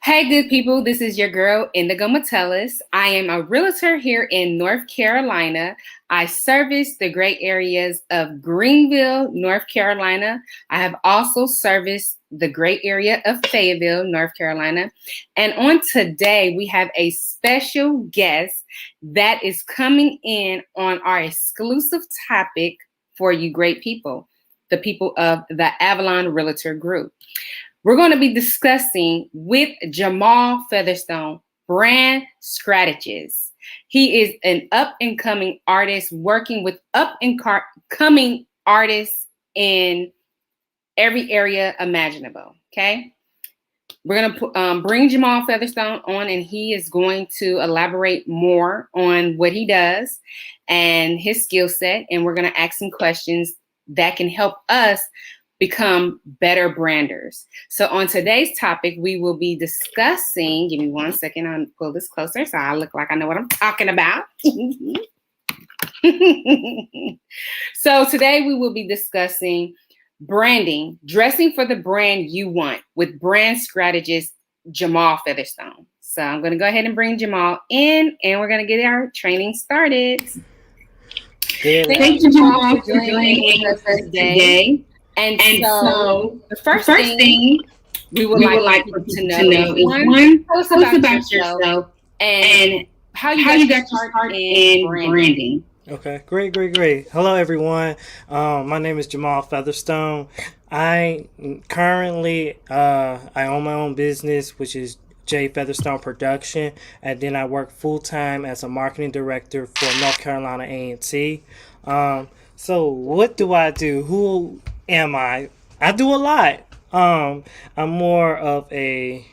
Hey, good people. This is your girl, Indigo Metellus. I am a realtor here in North Carolina. I service the great areas of Greenville, North Carolina. I have also serviced the great area of Fayetteville, North Carolina. And on today, we have a special guest that is coming in on our exclusive topic for you great people, the people of the Avalon Realtor Group. We're going to be discussing with Jamal Featherstone, Brand Strategist. He is an up-and-coming artist working with up-and-coming artists in every area imaginable, okay? We're going to bring Jamal Featherstone on, and he is going to elaborate more on what he does and his skill set, and we're going to ask some questions that can help us become better branders. So on today's topic, we will be discussing, give me 1 second, I'll pull this closer so I look like I know what I'm talking about. So today we will be discussing branding, dressing for the brand you want with brand strategist Jamal Featherstone. So I'm going to go ahead and bring Jamal in and we're going to get our training started. Thank you, Jamal, for joining us today. And so the first thing we would like to know is one, tell us about yourself and how you got your start in branding. Okay, great. Hello, everyone. My name is Jamal Featherstone. I currently I own my own business, which is J Featherstone Production, and then I work full time as a marketing director for North Carolina A&T. So what do I do? Who am I? I do a lot. I'm more of a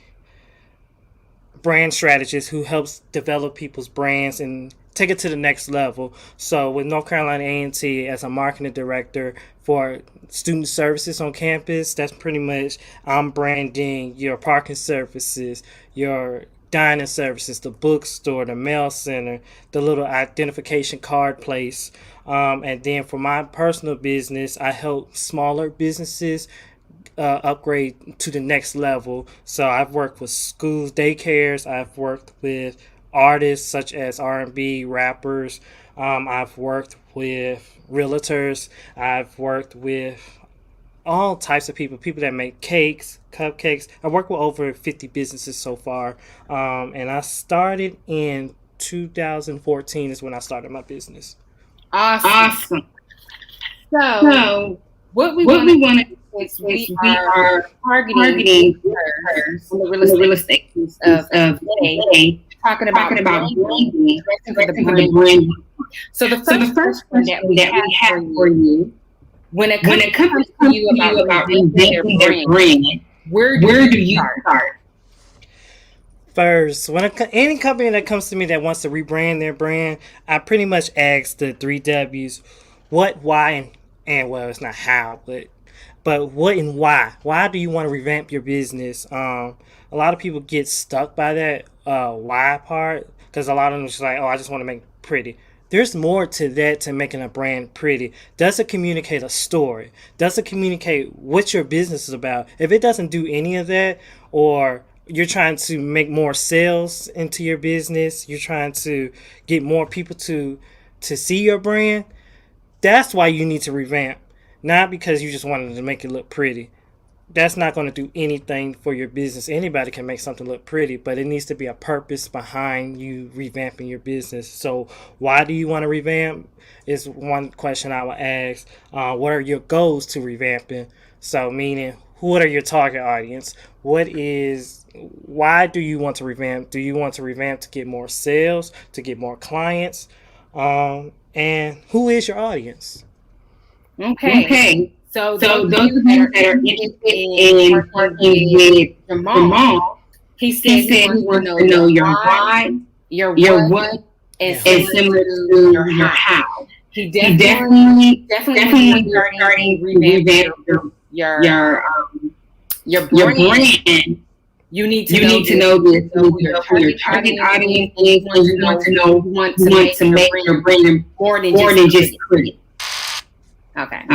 brand strategist who helps develop people's brands and take it to the next level. So with North Carolina A&T as a marketing director for student services on campus, that's pretty much I'm branding your parking services, your dining services, the bookstore, the mail center, the little identification card place. And then for my personal business, I help smaller businesses upgrade to the next level. So I've worked with schools, daycares. I've worked with artists such as R&B rappers. I've worked with realtors. I've worked with all types of people that make cakes, cupcakes. I worked with over 50 businesses so far. And I started in 2014 is when I started my business. Awesome. So what we want to do is we are targeting her from the real estate piece of today, talking about branding, for the brand. So the first question that we have for you, when it comes to you about revamping their brand, where do you start? First, when any company that comes to me that wants to rebrand their brand, I pretty much ask the 3 W's: what, why, and well, it's not how, but what and why. Why do you want to revamp your business? A lot of people get stuck by that why part because a lot of them are just like, oh, I just want to make it pretty. There's more to that, to making a brand pretty. Does it communicate a story? Does it communicate what your business is about? If it doesn't do any of that, or you're trying to make more sales into your business, you're trying to get more people to see your brand, that's why you need to revamp. Not because you just wanted to make it look pretty. That's not going to do anything for your business. Anybody can make something look pretty, but it needs to be a purpose behind you revamping your business. So why do you want to revamp is one question I would ask. What are your goals to revamping? So meaning, what are your target audience? Why do you want to revamp? Do you want to revamp to get more sales, to get more clients? And who is your audience? Okay. So those of you that are interested in working with Jamal, he said he wants to know your why, your what, and similar to your how. He definitely starting to revamp your brand. You need to know this. Who your target audience is. You want to make your brand more than just pretty. Okay.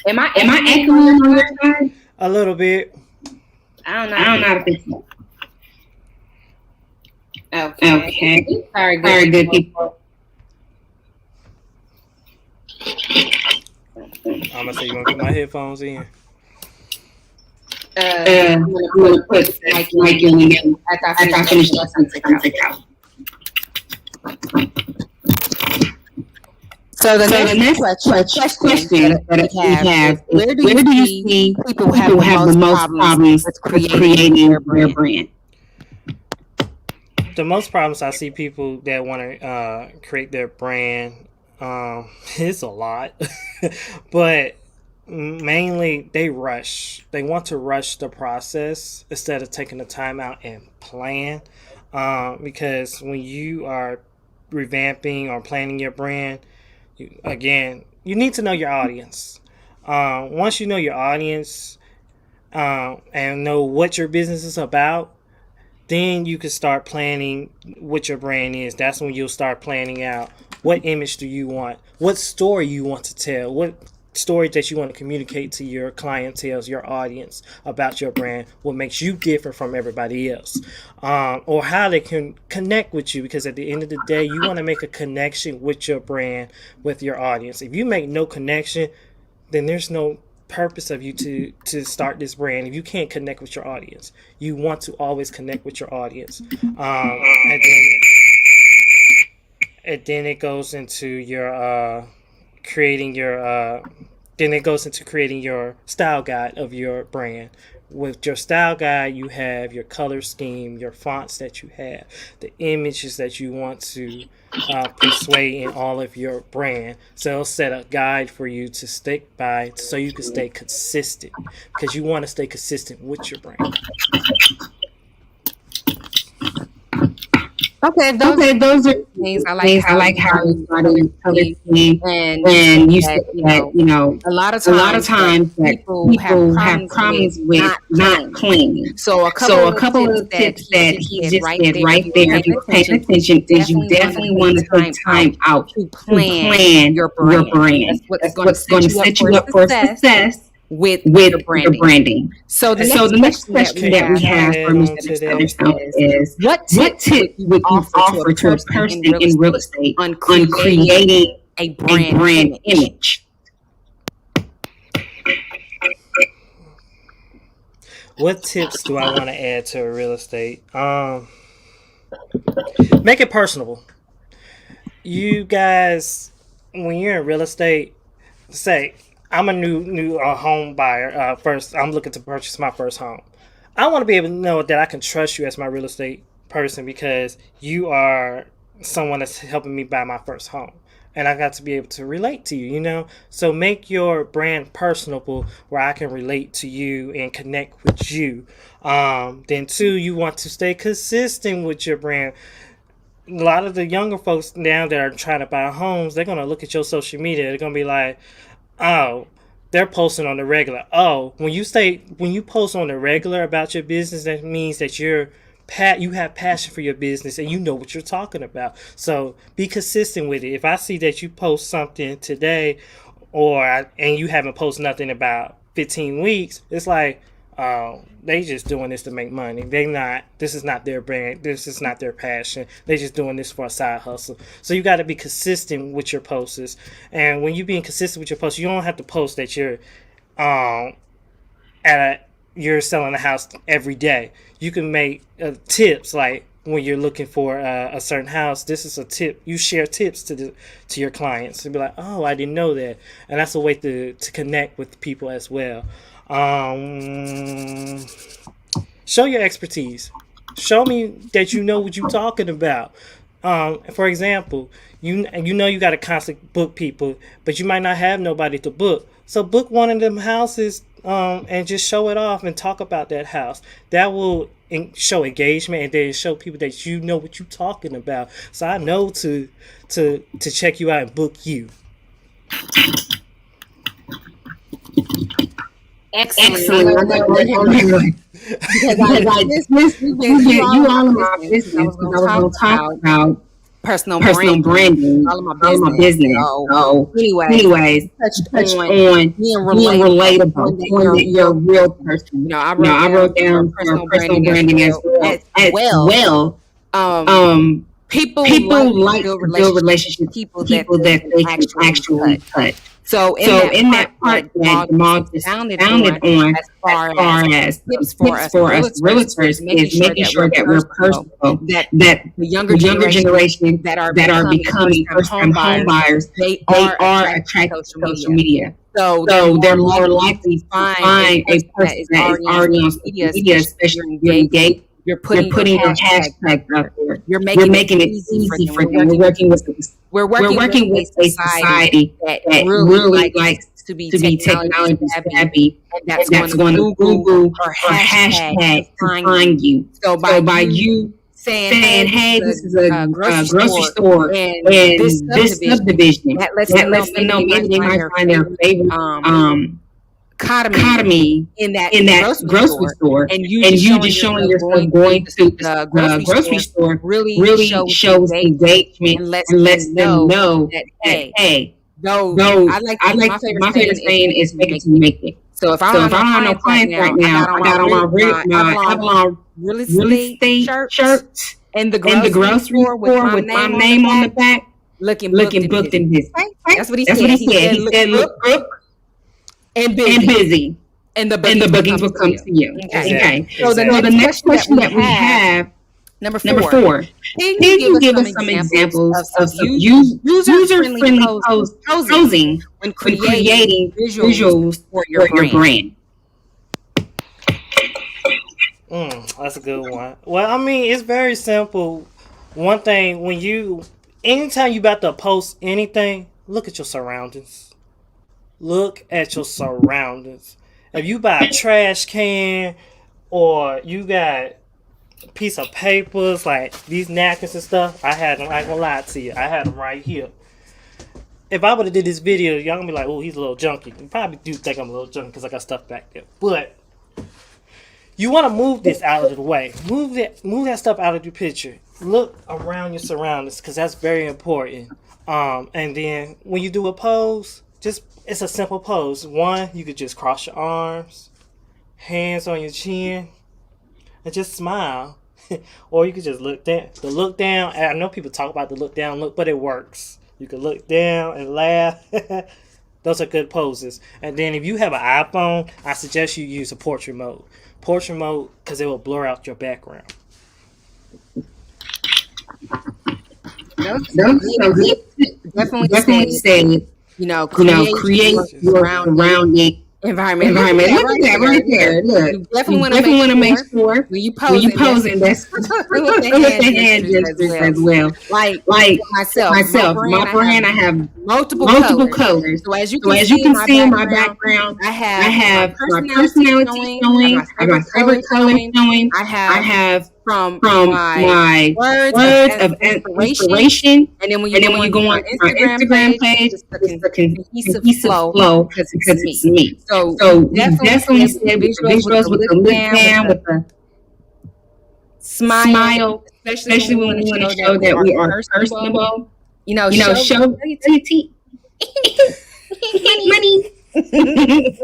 Am I echoing on your side? A little bit. I don't know how to fix it. Okay. Okay. Sorry, All good right, good people. people. I'm gonna say you wanna put my headphones in. I'm gonna I'm put gonna put this mic this in mic in again. again. After I After finish I talking, finish it's talking, gonna it's take gonna out. take out. So the So the next next question question that that we we have have is, is, where do where you do you see see people have people the have the most most problems problems with with creating their creating their brand? brand? The most problems I see people that want to create their brand, it's a lot, but mainly they rush. They want to rush the process instead of taking the time out and plan. Because when you are revamping or planning your brand, again, you need to know your audience. Once you know your audience and know what your business is about, then you can start planning what your brand is. That's when you'll start planning out what image do you want, what story you want to tell, what story that you want to communicate to your clientele, your audience about your brand, what makes you different from everybody else, or how they can connect with you. Because at the end of the day, you want to make a connection with your brand, with your audience. If you make no connection, then there's no purpose of you to start this brand if you can't connect with your audience. You want to always connect with your audience, and then it goes into your creating your then it goes into creating your style guide of your brand. With your style guide, you have your color scheme, your fonts that you have, the images that you want to persuade in all of your brand. So it'll set a guide for you to stick by so you can stay consistent, because you want to stay consistent with your brand. Okay, those Okay, those are things. I like things. I how like you how started you with color started color scheme, scheme, and you said and you said that that a lot of a lot of times that times that people have people have problems with problems with not not planning. planning. So a So couple a of couple tips of that tips he that just he said just right said there, if right you were there, if paying you were paying attention, is attention, you is you definitely want to definitely take want to take time out time out to to plan plan your your brand. brand. That's what's That's going to what's going set to you up set for you up for success success with your with your branding. branding. So the So next the next question that question we that we have for have for Mr. Mr. Featherstone Featherstone is, is, what what tips would tip you would you offer to a offer to a person in person real in real estate estate on on creating creating a a brand brand image? image? What tips do I want to add to a real estate? Make it personable. You guys, when you're in real estate, say I'm a new home buyer. First, I'm looking to purchase my first home. I want to be able to know that I can trust you as my real estate person, because you are someone that's helping me buy my first home. And I got to be able to relate to you, So make your brand personable where I can relate to you and connect with you. Then, two, you want to stay consistent with your brand. A lot of the younger folks now that are trying to buy homes, they're going to look at your social media. They're going to be like, oh, they're posting on the regular. Oh, when you post on the regular about your business, that means that you have passion for your business and you know what you're talking about. So be consistent with it. If I see that you post something today, and you haven't posted nothing about 15 weeks, it's like, oh, they just doing this to make money. This is not their brand. This is not their passion. They just doing this for a side hustle. So you got to be consistent with your posts. And when you're being consistent with your posts, you don't have to post that um, you're selling a house every day. You can make tips, like when you're looking for a certain house. This is a tip. You share tips to your clients and be like, oh, I didn't know that. And that's a way to connect with people as well. Show your expertise. Show me that you know what you're talking about. For example, you got to constantly book people, but you might not have nobody to book. So book one of them houses, and just show it off and talk about that house. That will show engagement, and then show people that you know what you're talking about. So I know to check you out and book you. Excellent. I Excellent. know I that know right that here, right. because Because I dismissed you've been you all in my all in my business, because I business, was because going I to was talk going to talk about about personal personal branding, branding, all of my all of my business. business. So, So, anyways, anyways, you touched touched on on being being relatable, relatable, showing that showing you're a that you're a real real person. person. I wrote I down wrote for down for personal personal branding branding as as well. well. People People like to like build to build relationships with relationships with people that people they that can they can actually actually touch. touch. So in So that in part that part that that Jamal just Jamal just expounded expounded on, on, as as far far as as tips for tips us for us realtors, is realtors, making is sure making that sure we're that we're personable, personable, that that the younger the younger generation generation that are that are becoming becoming first-time first home time home buyers, buyers, they they are are attracted to attracted to social social media. media. So they're So more they're more likely to likely to find a find a person that person is that is already on already on social social media, media, especially if you're especially if you're engaging. engaged. You're You're putting your putting your hashtags out hashtags out there. there. You're You're making it making it easy for easy them. for them. We're We're working with working a with a society society that that really really likes likes to be to be technology technology savvy, savvy, and and that's going that's to going to Google Google or or hashtag to hashtag to find you. find you. So by So by you you saying, saying, "Hey, this "Hey, this is is a a grocery grocery store store in this in this subdivision," subdivision," that lets that them know lets them maybe know they might maybe they find might their find their favorite favorite economy economy in that in that grocery grocery store, store, and you and just you showing just showing yourself yourself going to going to the the grocery grocery store store really really shows shows engagement engagement and lets and them lets them know know that, that, hey, hey, though though I like I like my favorite my saying favorite is saying fake it is till you fake it make till you it. make it. So if I don't So have if I no don't have no clients right clients right now, I now, got on I my got on my Avalon Avalon real real estate estate shirts shirts in the in the grocery grocery store with store my with my name on the name on the back, back, looking booked looking and booked busy. and busy. Okay? That's what he That's what said. he He said. said He look said, booked look booked and and busy, busy, and the and the bookings will bookings come will to come you. to you. Okay. Okay. So the So the next next question that question we that we have, have, number number 4, 4, can you can give you us give some us some examples of examples some of some user-friendly user-friendly posing posing when when creating creating visuals visuals for your for your brand? brand? That's a good one. Well, I mean, it's very simple. One thing, anytime you about to post anything, look at your surroundings. Look at your surroundings. If you buy a trash can or you got a piece of papers like these napkins and stuff, I had them. I ain't gonna lie to you, I had them right here. If I would have did this video, y'all gonna be like, "Oh, he's a little junky." You probably do think I'm a little junky because I got stuff back there, but you want to move this out of the way. Move that stuff out of your picture. Look around your surroundings because that's very important. And then when you do a pose, it's a simple pose. One, you could just cross your arms, hands on your chin, and just smile. Or you could just look down. The look down. I know people talk about the look down look, but it works. You can look down and laugh. Those are good poses. And then if you have an iPhone, I suggest you use a portrait mode. Portrait mode because it will blur out your background. Those Those are good. good. Definitely said, create Create your your surrounding surrounding environment. Look at environment. that Look at right that there. right there. Look, Look, you definitely you want to make definitely want to make sure sure when you pose posing, and that's that's with the with hand the hand gestures as gestures well. as well. Like Like my myself, brand, I have I have multiple multiple colors. colors. So as you So can as you see in can my see in my background, background, I I have my have my personality personality showing. I have showing. my I got favorite my colors favorite colors showing. showing. I I have have from from my my words of words of inspiration. inspiration. And then when you And then go when you onto go my on to my Instagram Instagram page, page, it's the it's the cohesive cohesive flow flow because it's because it's me. me. So So you you definitely definitely said with the said with the visuals, with the visuals, with look the look down, with down, the with the smile, smile, especially when especially we when want we to want to show that show we that are we are personable. personable. Show Show your your teeth. money. Money.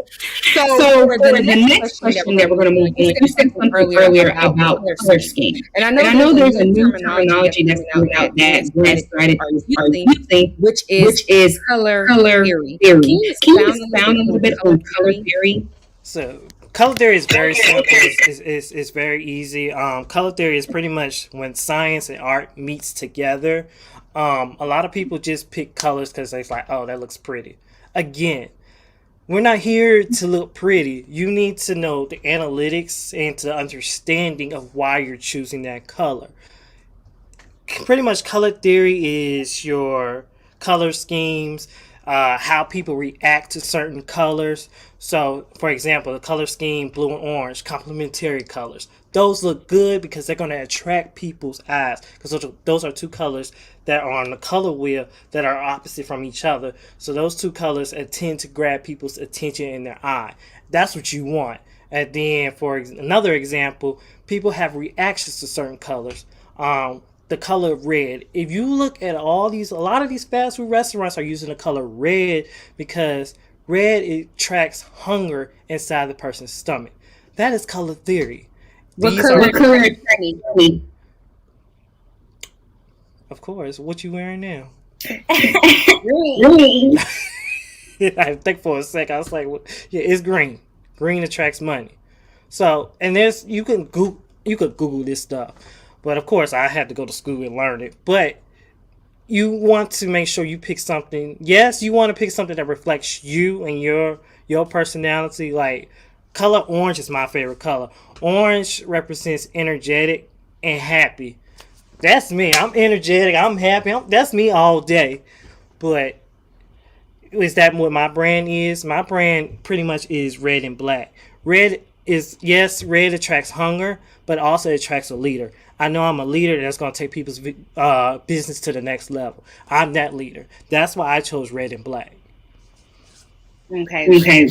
So So for for the the next next question that we're question going that to we're move going to on, move you on, said you said something something earlier earlier about about color color scheme. scheme. And I And know I there's know a there's a new new terminology that's terminology that's coming out coming out that Brand that Brand Strategists are Strategists are using, using, which is which is color color theory. Can theory. you Can you expound a little expound bit a little on bit color on color theory? theory? So color theory is very simple. It's very easy. Color theory is pretty much when science and art meets together. A lot of people just pick colors because they're like, oh, that looks pretty. Again, we're not here to look pretty. You need to know the analytics and the understanding of why you're choosing that color. Pretty much color theory is your color schemes, how people react to certain colors. So for example, the color scheme blue and orange, complementary colors, those look good because they're going to attract people's eyes because those are two colors that are on the color wheel that are opposite from each other. So those two colors tend to grab people's attention in their eye. That's what you want. And then for another example, people have reactions to certain colors. The color red. If you look at a lot of these fast food restaurants are using the color red because red attracts hunger inside the person's stomach. That is color theory. What These color are What color attracts attracts me? me? Of course. What you wearing now? Green. I think for a sec. I was like, well, yeah, it's green. Green attracts money. So, and there's you could Google this stuff, but of course I had to go to school and learn it. But you want to make sure you pick something. Yes, you want to pick something that reflects you and your personality. Like color orange is my favorite color. Orange represents energetic and happy. That's me. I'm energetic. I'm happy. That's me all day. But is that what my brand is? My brand pretty much is red and black. Red is, yes, red attracts hunger, but also attracts a leader. I know I'm a leader that's going to take people's business to the next level. I'm that leader. That's why I chose red and black. Okay. Okay.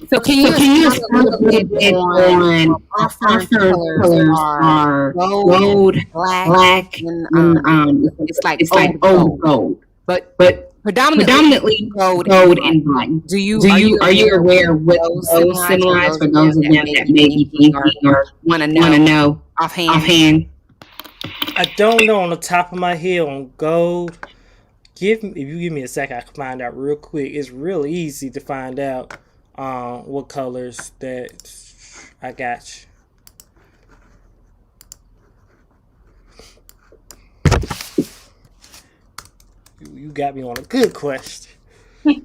So can you expand a little bit on our first colors are gold, black, and it's like old gold. But predominantly gold and black. Are you aware what those symbolize for those of them that may be thinking or want to know offhand? I don't know on the top of my head on gold. If you give me a second, I can find out real quick. It's real easy to find out what colors that I got you. You got me on a good question. Right.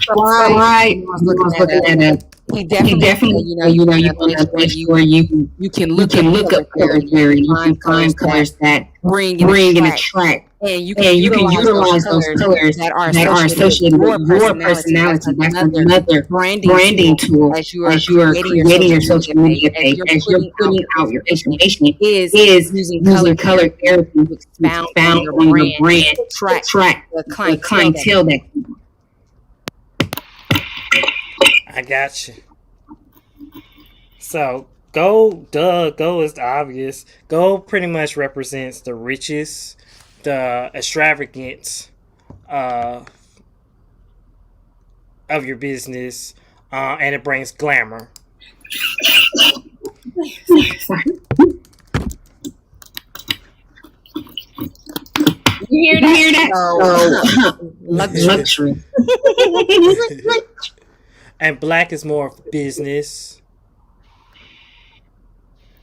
I was looking at it. He definitely you want to make sure you can look up color theory. You can find colors that bring and attract. And you can utilize those colors that are associated with your personality. That's another branding tool as you are creating your social media page, as you're putting out your information, is using color therapy to expound on your brand, attract the clientele that you want. I got you. So gold is obvious. Gold pretty much represents the riches, the extravagance of your business, and it brings glamour. You hear that? Luxury. And black is more of business.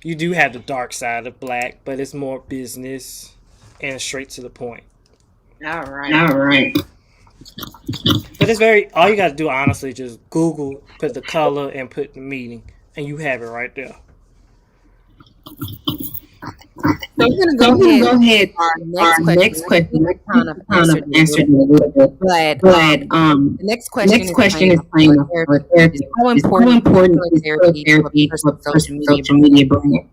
You do have the dark side of black, but it's more business and straight to the point. All right. But it's all you got to do, honestly, just Google, put the color, and put the meaning, and you have it right there. So we're going to go ahead. Our next question. I kind of answered it a little bit. But the next question is playing off color therapy. How important is color therapy for social media brand?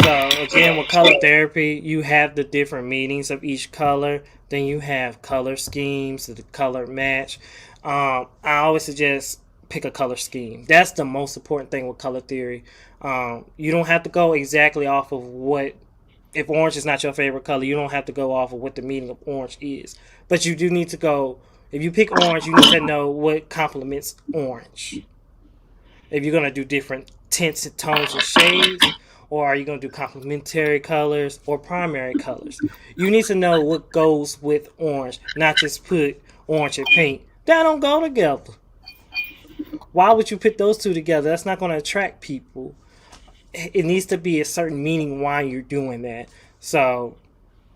So again, with color therapy, you have the different meanings of each color. Then you have color schemes, the color match. I always suggest pick a color scheme. That's the most important thing with color theory. You don't have to go exactly off of what, if orange is not your favorite color, you don't have to go off of what the meaning of orange is. But you do need to go, if you pick orange, you need to know what complements orange. If you're going to do different tints and tones and shades, or are you going to do complementary colors or primary colors? You need to know what goes with orange, not just put orange and pink. That don't go together. Why would you put those two together? That's not going to attract people. It needs to be a certain meaning why you're doing that. So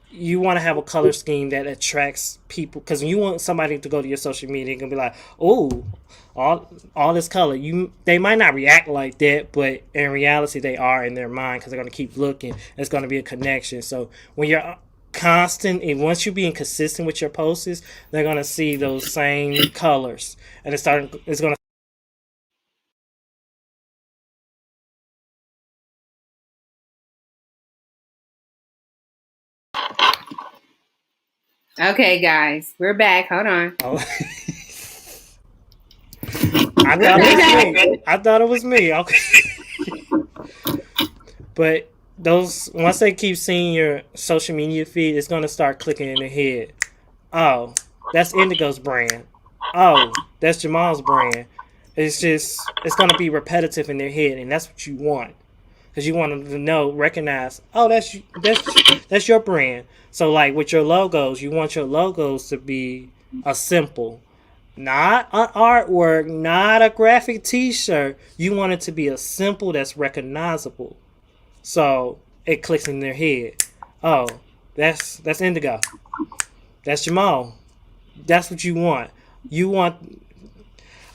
you want to have a color scheme that attracts people, because when you want somebody to go to your social media and be like, oh, all this color, they might not react like that, but in reality they are in their mind, because they're going to keep looking. It's going to be a connection. So when you're constant, and once you're being consistent with your posts, they're going to see those same colors, and it's going to Okay, guys, we're back. Hold on. Oh. I thought it was me. Okay. But once they keep seeing your social media feed, it's gonna start clicking in their head. Oh, that's Indigo's brand. Oh, that's Jamal's brand. It's gonna be repetitive in their head, and that's what you want. Because you want them to know, recognize, oh, that's your brand. So like with your logos, you want your logos to be a simple, not an artwork, not a graphic T-shirt. You want it to be a simple that's recognizable. So it clicks in their head. Oh, that's Indigo. That's Jamal. That's what you want. You want.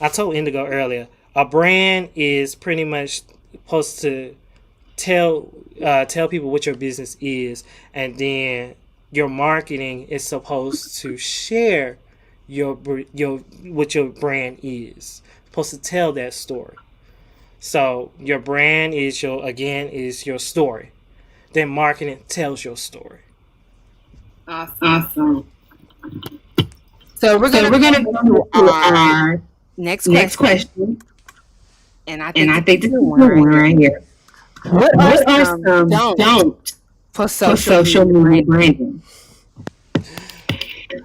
I told Indigo earlier. A brand is pretty much supposed to tell people what your business is, and then your marketing is supposed to share your what your brand is. Supposed to tell that story. So your brand is your story. Then marketing tells your story. Awesome. So we're gonna go to our next question. And I think this is one right here. What are some don'ts for social media branding?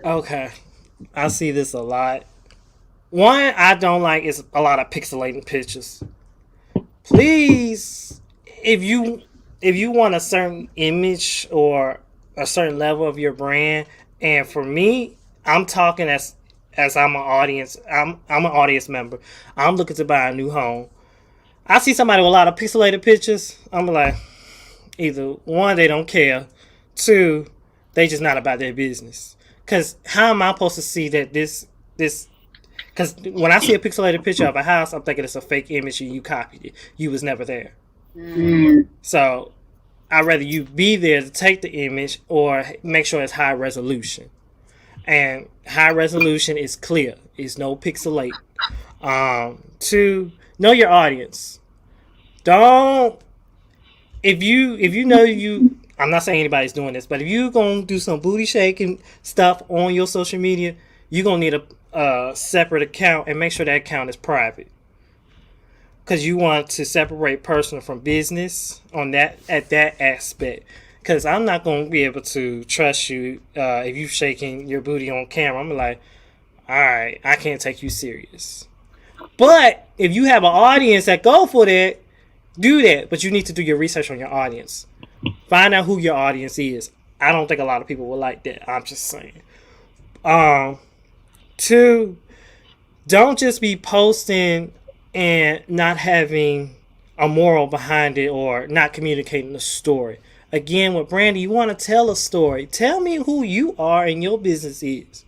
Okay, I see this a lot. One I don't like is a lot of pixelating pictures. Please, if you want a certain image or a certain level of your brand, and for me, I'm talking as I'm an audience. I'm an audience member. I'm looking to buy a new home. I see somebody with a lot of pixelated pictures. I'm like, either one, they don't care. Two, they just not about their business. Cause how am I supposed to see that this? Because when I see a pixelated picture of a house, I'm thinking it's a fake image and you copied it. You was never there. So I'd rather you be there to take the image or make sure it's high resolution. And high resolution is clear. It's no pixelate. Two, know your audience. Don't if you know you. I'm not saying anybody's doing this, but if you gonna do some booty shaking stuff on your social media, you're gonna need a separate account and make sure that account is private. Because you want to separate personal from business on that aspect. Because I'm not gonna be able to trust you if you shaking your booty on camera. I'm like, all right, I can't take you serious. But if you have an audience that go for that, do that. But you need to do your research on your audience. Find out who your audience is. I don't think a lot of people will like that. I'm just saying. Two, don't just be posting and not having a moral behind it or not communicating the story. Again, with branding, you want to tell a story. Tell me who you are and your business is.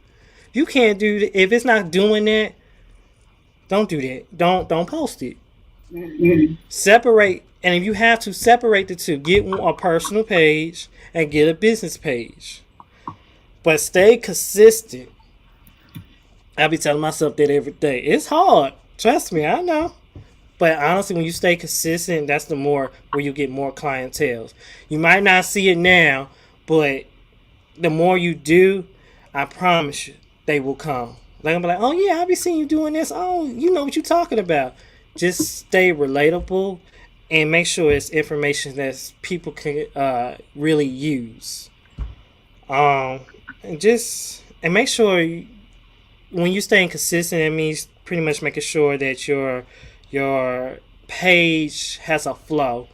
You can't do that. If it's not doing that, don't do that. Don't post it. Separate, and if you have to separate the two, get a personal page and get a business page. But stay consistent. I be telling myself that every day. It's hard. Trust me, I know. But honestly, when you stay consistent, that's the more where you get more clientele. You might not see it now, but the more you do, I promise you, they will come. Like I'm like, oh yeah, I be seeing you doing this. Oh, you know what you're talking about. Just stay relatable and make sure it's information that people can really use. And make sure when you're staying consistent, it means pretty much making sure that your page has a flow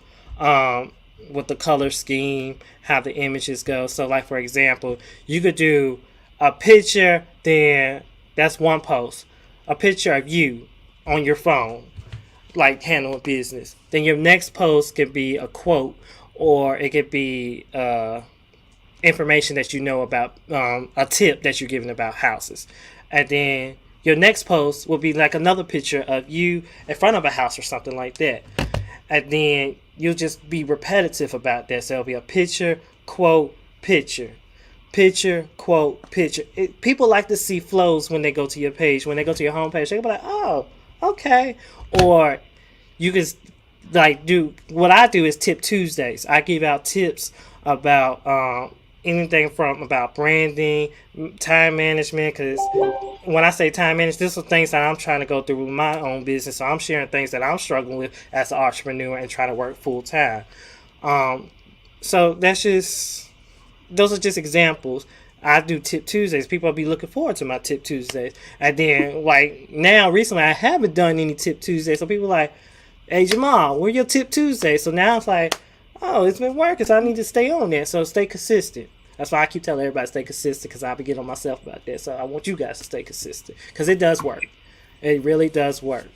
with the color scheme, how the images go. So like for example, you could do a picture, then that's one post. A picture of you on your phone, like handling business. Then your next post could be a quote, or it could be information that you know about, a tip that you're giving about houses. And then your next post will be like another picture of you in front of a house or something like that. And then you'll just be repetitive about that. So it'll be a picture, quote, picture. Picture, quote, picture. People like to see flows when they go to your page. When they go to your homepage, they'll be like, oh, okay. Or you can like do, what I do is Tip Tuesdays. I give out tips about anything from about branding, time management, because when I say time management, this are things that I'm trying to go through with my own business. So I'm sharing things that I'm struggling with as an entrepreneur and trying to work full time. So those are just examples. I do Tip Tuesdays. People will be looking forward to my Tip Tuesdays. And then, like, now, recently, I haven't done any Tip Tuesdays. So people are like, hey, Jamal, where your Tip Tuesdays? So now it's like, oh, it's been working, so I need to stay on there. So stay consistent. That's why I keep telling everybody to stay consistent, because I'll be getting on myself about that. So I want you guys to stay consistent, because it does work. It really does work.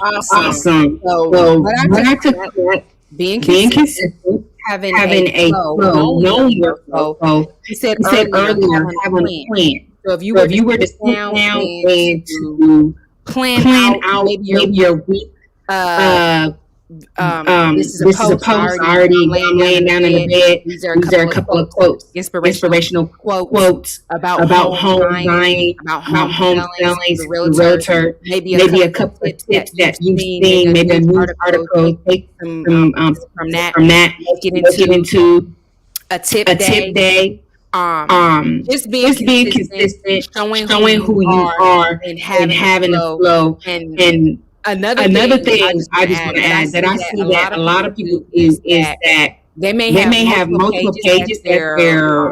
Awesome. So when I took that, being consistent, having a flow, knowing your flow. You said earlier, having a plan. So if you were to sit down and to plan out maybe your week, this is a post already. I'm laying down in the bed. These are a couple of quotes, inspirational quotes about home buying, about home selling, the realtor. Maybe a couple of tips that you've seen, maybe a news article. Take some from that. Get into a tip day. Just being consistent, showing who you are, and having a flow. And another thing I just want to add that I see that a lot of people is that they may have multiple pages that they're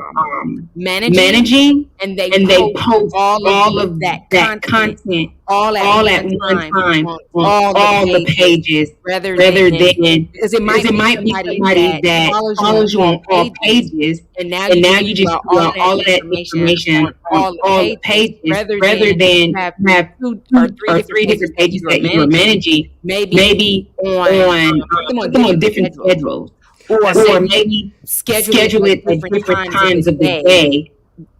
managing, and they post all of that content all at one time on all the pages, rather than because it might be somebody that follows you on all pages, and now you just put all of that information on all the pages, rather than have two or three different pages that you are managing, maybe on different schedules. Or maybe schedule it at different times of the day,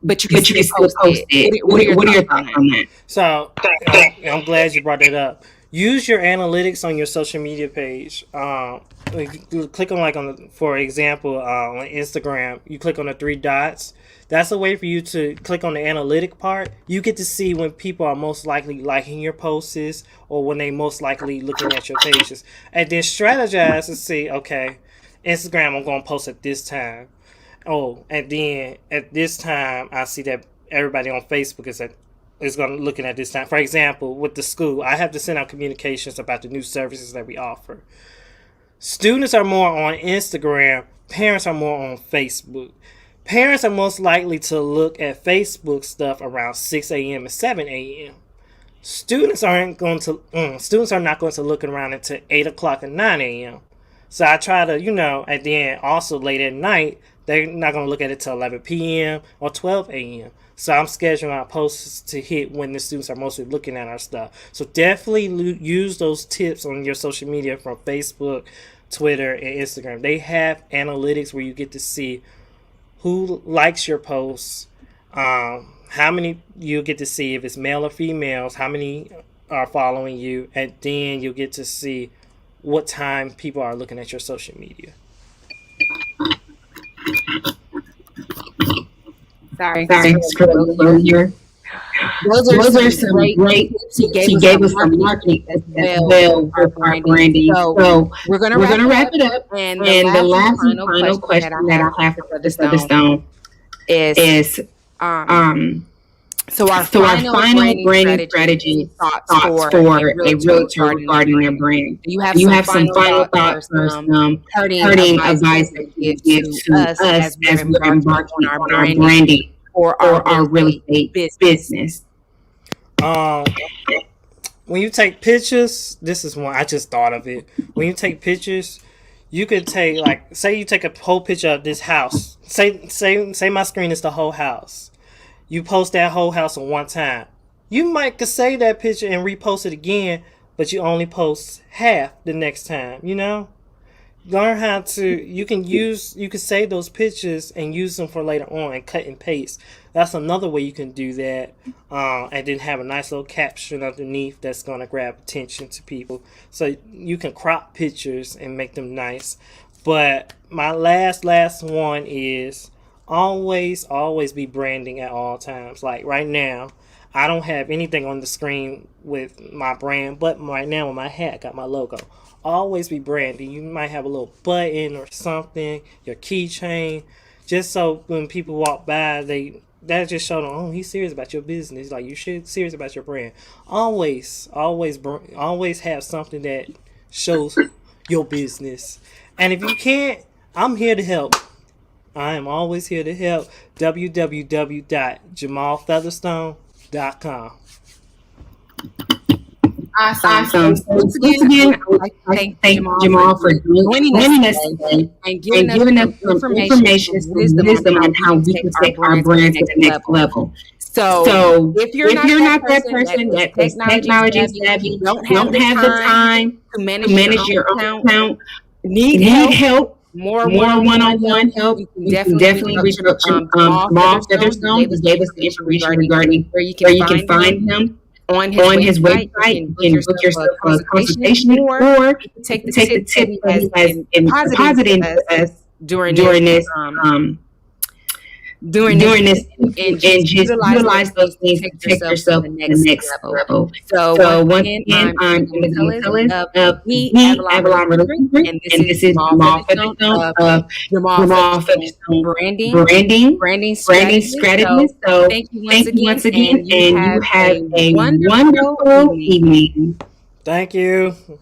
but you can still post it. What are your thoughts on that? So, I'm glad you brought that up. Use your analytics on your social media page. Click on, for example, on Instagram, you click on the three dots. That's a way for you to click on the analytic part. You get to see when people are most likely liking your posts, or when they most likely looking at your pages. And then strategize to see, okay, Instagram, I'm going to post at this time. Oh, and then at this time, I see that everybody on Facebook is going to looking at this time. For example, with the school, I have to send out communications about the new services that we offer. Students are more on Instagram. Parents are more on Facebook. Parents are most likely to look at Facebook stuff around 6 a.m. and 7 a.m. Students are not going to look around until 8 o'clock and 9 a.m. So I try to, and then also late at night, they're not going to look at it till 11 p.m. or 12 a.m. So I'm scheduling out posts to hit when the students are mostly looking at our stuff. So definitely use those tips on your social media from Facebook, Twitter, and Instagram. They have analytics where you get to see who likes your posts, how many you'll get to see if it's male or females, how many are following you, and then you'll get to see what time people are looking at your social media. Sorry, here. Those are some great tips. He gave us some marketing as well for our branding. So we're gonna wrap it up. And the last and final question that I have for Featherstone is So our final branding strategy thoughts for a realtor regarding their brand. You have some final thoughts or some parting advice that you give to us as we're embarking on our branding for our real estate business. When you take pictures, this is one I just thought of it. When you take pictures, you could take, say you take a whole picture of this house. Say my screen is the whole house. You post that whole house on one time. You might could save that picture and repost it again, but you only post half the next time, Learn how to, you can save those pictures and use them for later on and cut and paste. That's another way you can do that. And then have a nice little caption underneath that's going to grab attention to people. So you can crop pictures and make them nice. But my last one is, always be branding at all times. Like right now, I don't have anything on the screen with my brand, but right now with my hat, got my logo. Always be branding. You might have a little button or something, your keychain, just so when people walk by, that just show them, oh, he's serious about your business. Like, you should serious about your brand. Always have something that shows your business. And if you can't, I'm here to help. I am always here to help. www.jamalfeatherstone.com. Awesome. So once again, I would like to thank Jamal for joining us today and giving us some information and wisdom on how we can take our brand to the next level. So if you're not that person that is technology savvy, don't have the time to manage your own account, need help, more one-on-one help, you can definitely reach out to Jamal Featherstone, who gave us the information regarding where you can find him on his website. You can book yourself a consultation, or take the tip that he has been positive to us during this and just utilize those things to take yourself to the next level. So once again, I'm in the Gomatellis of the Avalon Real Estate, and this is Jamal Featherstone of Jamal Featherstone Branding Strategist. So thank you once again, and you have a wonderful evening. Thank you.